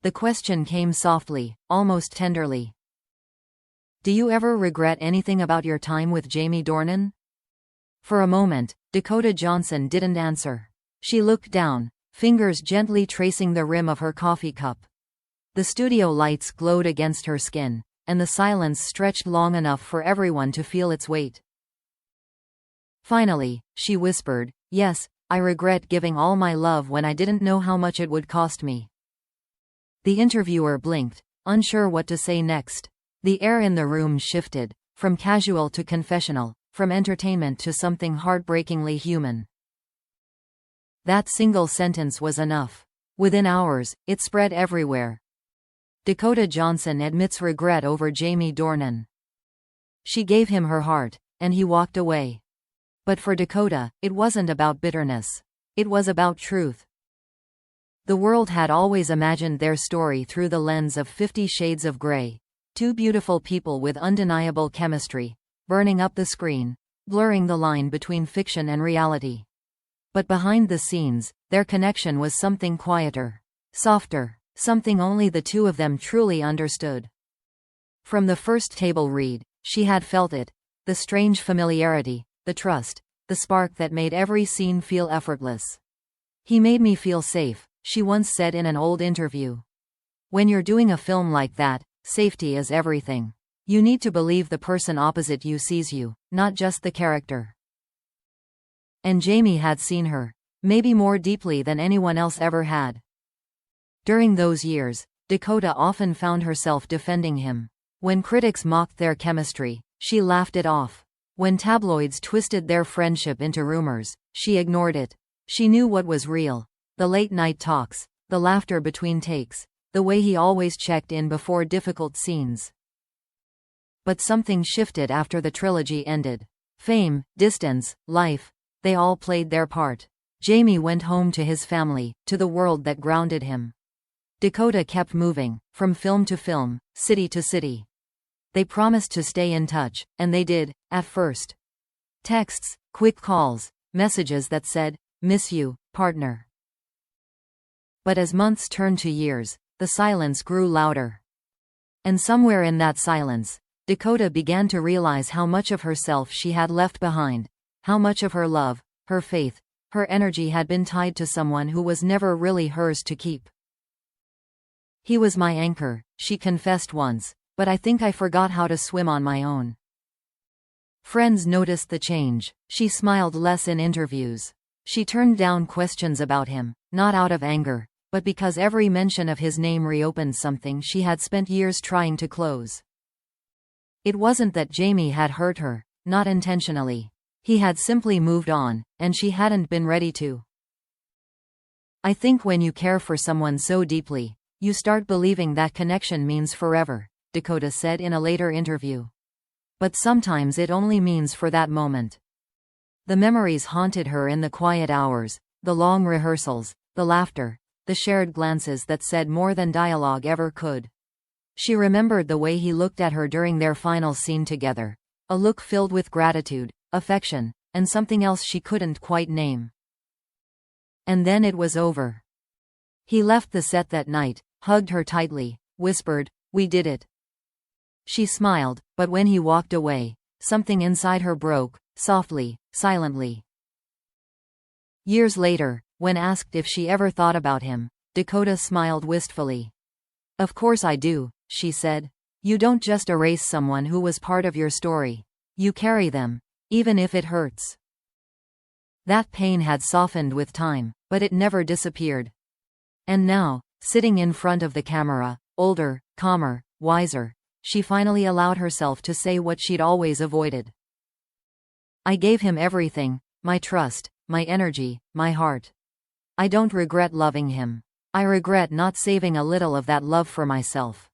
The question came softly, almost tenderly. Do you ever regret anything about your time with Jamie Dornan? For a moment, Dakota Johnson didn't answer. She looked down, fingers gently tracing the rim of her coffee cup. The studio lights glowed against her skin, and the silence stretched long enough for everyone to feel its weight. Finally, she whispered, "Yes, I regret giving all my love when I didn't know how much it would cost me." The interviewer blinked, unsure what to say next. The air in the room shifted, from casual to confessional, from entertainment to something heartbreakingly human. That single sentence was enough. Within hours, it spread everywhere. Dakota Johnson admits regret over Jamie Dornan. She gave him her heart, and he walked away. But for Dakota, it wasn't about bitterness. It was about truth. The world had always imagined their story through the lens of 50 Shades of Grey. Two beautiful people with undeniable chemistry, burning up the screen, blurring the line between fiction and reality. But behind the scenes, their connection was something quieter, softer, something only the two of them truly understood. From the first table read, she had felt it, the strange familiarity, the trust, the spark that made every scene feel effortless. "He made me feel safe," she once said in an old interview. When you're doing a film like that, safety is everything. You need to believe the person opposite you sees you, not just the character. And Jamie had seen her, maybe more deeply than anyone else ever had. During those years, Dakota often found herself defending him. When critics mocked their chemistry, she laughed it off. When tabloids twisted their friendship into rumors, she ignored it. She knew what was real. The late-night talks, the laughter between takes, the way he always checked in before difficult scenes. But something shifted after the trilogy ended. Fame, distance, life, they all played their part. Jamie went home to his family, to the world that grounded him. Dakota kept moving, from film to film, city to city. They promised to stay in touch, and they did, at first. Texts, quick calls, messages that said, "Miss you, partner." But as months turned to years, the silence grew louder. And somewhere in that silence, Dakota began to realize how much of herself she had left behind, how much of her love, her faith, her energy had been tied to someone who was never really hers to keep. "He was my anchor," she confessed once, "but I think I forgot how to swim on my own." Friends noticed the change. She smiled less in interviews. She turned down questions about him, not out of anger, but because every mention of his name reopened something she had spent years trying to close. It wasn't that Jamie had hurt her, not intentionally. He had simply moved on, and she hadn't been ready to. "I think when you care for someone so deeply, you start believing that connection means forever," Dakota said in a later interview. "But sometimes it only means for that moment." The memories haunted her in the quiet hours, the long rehearsals, the laughter, the shared glances that said more than dialogue ever could. She remembered the way he looked at her during their final scene together, a look filled with gratitude, affection, and something else she couldn't quite name. And then it was over. He left the set that night, hugged her tightly, whispered, "We did it." She smiled, but when he walked away, something inside her broke, softly, silently. Years later, when asked if she ever thought about him, Dakota smiled wistfully. "Of course I do," she said. "You don't just erase someone who was part of your story. You carry them, even if it hurts." That pain had softened with time, but it never disappeared. And now, sitting in front of the camera, older, calmer, wiser, she finally allowed herself to say what she'd always avoided. "I gave him everything, my trust, my energy, my heart. I don't regret loving him. I regret not saving a little of that love for myself."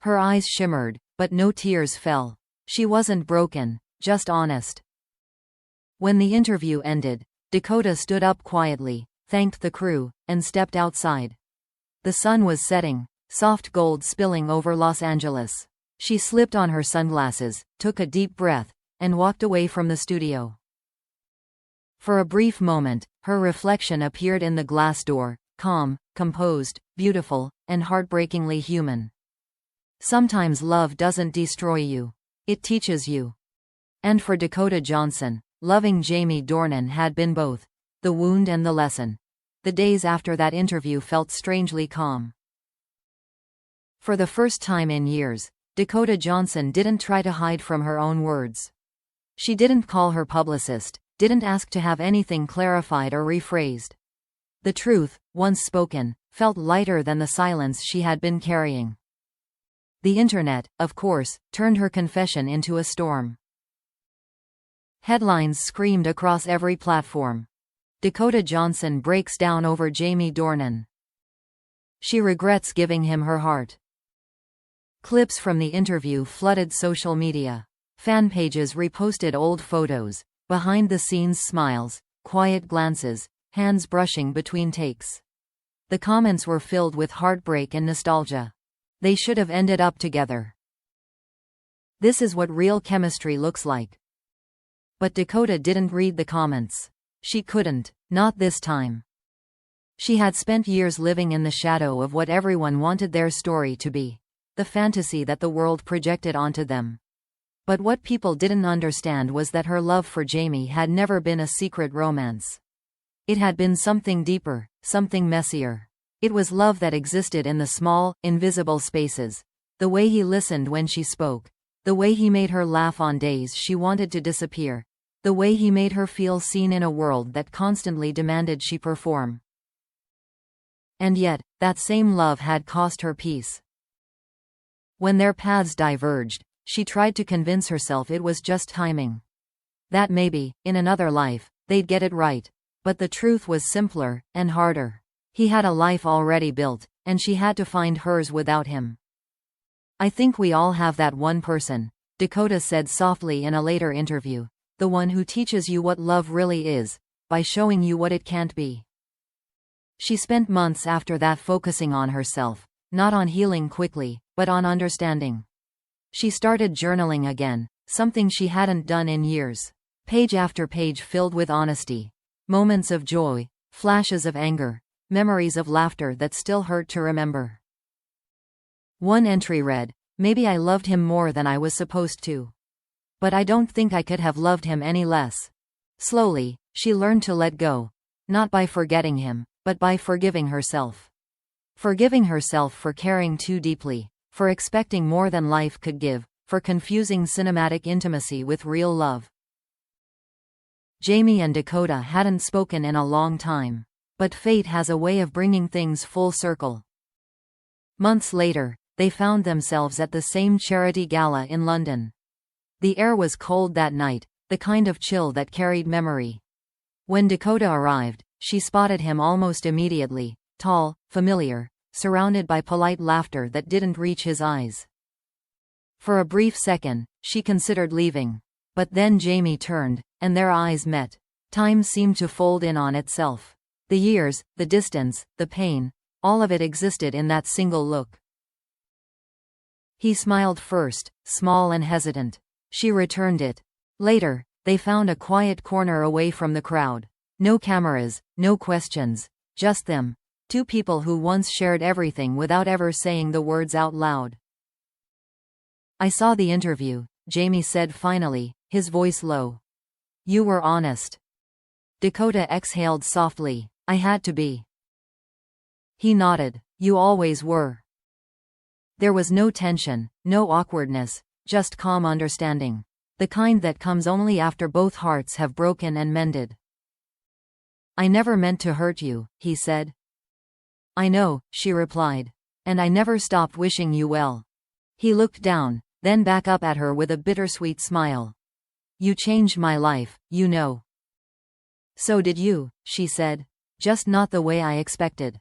Her eyes shimmered, but no tears fell. She wasn't broken, just honest. When the interview ended, Dakota stood up quietly, thanked the crew, and stepped outside. The sun was setting, soft gold spilling over Los Angeles. She slipped on her sunglasses, took a deep breath, and walked away from the studio. For a brief moment, her reflection appeared in the glass door, calm, composed, beautiful, and heartbreakingly human. Sometimes love doesn't destroy you. It teaches you. And for Dakota Johnson, loving Jamie Dornan had been both the wound and the lesson. The days after that interview felt strangely calm. For the first time in years, Dakota Johnson didn't try to hide from her own words. She didn't call her publicist, didn't ask to have anything clarified or rephrased. The truth, once spoken, felt lighter than the silence she had been carrying. The internet, of course, turned her confession into a storm. Headlines screamed across every platform. Dakota Johnson breaks down over Jamie Dornan. She regrets giving him her heart. Clips from the interview flooded social media. Fan pages reposted old photos, behind-the-scenes smiles, quiet glances, hands brushing between takes. The comments were filled with heartbreak and nostalgia. They should have ended up together. This is what real chemistry looks like. But Dakota didn't read the comments. She couldn't, not this time. She had spent years living in the shadow of what everyone wanted their story to be, the fantasy that the world projected onto them. But what people didn't understand was that her love for Jamie had never been a secret romance. It had been something deeper, something messier. It was love that existed in the small, invisible spaces. The way he listened when she spoke. The way he made her laugh on days she wanted to disappear. The way he made her feel seen in a world that constantly demanded she perform. And yet, that same love had cost her peace. When their paths diverged, she tried to convince herself it was just timing. That maybe, in another life, they'd get it right. But the truth was simpler, and harder. He had a life already built, and she had to find hers without him. "I think we all have that one person," Dakota said softly in a later interview. "The one who teaches you what love really is, by showing you what it can't be." She spent months after that focusing on herself, not on healing quickly, but on understanding. She started journaling again, something she hadn't done in years. Page after page filled with honesty. Moments of joy, flashes of anger, memories of laughter that still hurt to remember. One entry read, "Maybe I loved him more than I was supposed to. But I don't think I could have loved him any less." Slowly, she learned to let go. Not by forgetting him, but by forgiving herself. Forgiving herself for caring too deeply, for expecting more than life could give, for confusing cinematic intimacy with real love. Jamie and Dakota hadn't spoken in a long time. But fate has a way of bringing things full circle. Months later, they found themselves at the same charity gala in London. The air was cold that night, the kind of chill that carried memory. When Dakota arrived, she spotted him almost immediately, tall, familiar, surrounded by polite laughter that didn't reach his eyes. For a brief second, she considered leaving. But then Jamie turned, and their eyes met. Time seemed to fold in on itself. The years, the distance, the pain, all of it existed in that single look. He smiled first, small and hesitant. She returned it. Later, they found a quiet corner away from the crowd. No cameras, no questions, just them. Two people who once shared everything without ever saying the words out loud. "I saw the interview," Jamie said finally, his voice low. "You were honest." Dakota exhaled softly. "I had to be." He nodded. "You always were." There was no tension, no awkwardness, just calm understanding. The kind that comes only after both hearts have broken and mended. "I never meant to hurt you," he said. "I know," she replied. "And I never stopped wishing you well." He looked down, then back up at her with a bittersweet smile. "You changed my life, you know." "So did you," she said. "Just not the way I expected."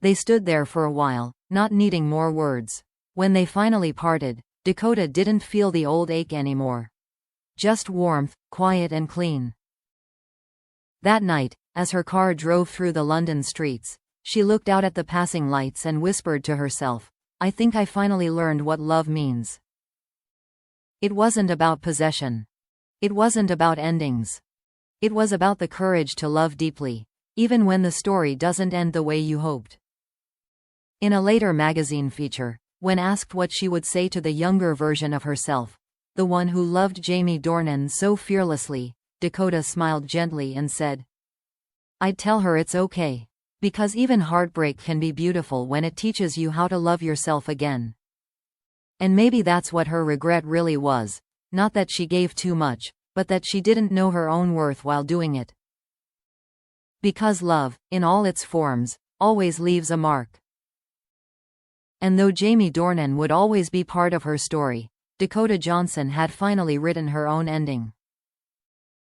They stood there for a while, not needing more words. When they finally parted, Dakota didn't feel the old ache anymore. Just warmth, quiet and clean. That night, as her car drove through the London streets, she looked out at the passing lights and whispered to herself, "I think I finally learned what love means." It wasn't about possession. It wasn't about endings. It was about the courage to love deeply, even when the story doesn't end the way you hoped. In a later magazine feature, when asked what she would say to the younger version of herself, the one who loved Jamie Dornan so fearlessly, Dakota smiled gently and said, "I'd tell her it's okay. Because even heartbreak can be beautiful when it teaches you how to love yourself again." And maybe that's what her regret really was. Not that she gave too much, but that she didn't know her own worth while doing it. Because love, in all its forms, always leaves a mark. And though Jamie Dornan would always be part of her story, Dakota Johnson had finally written her own ending.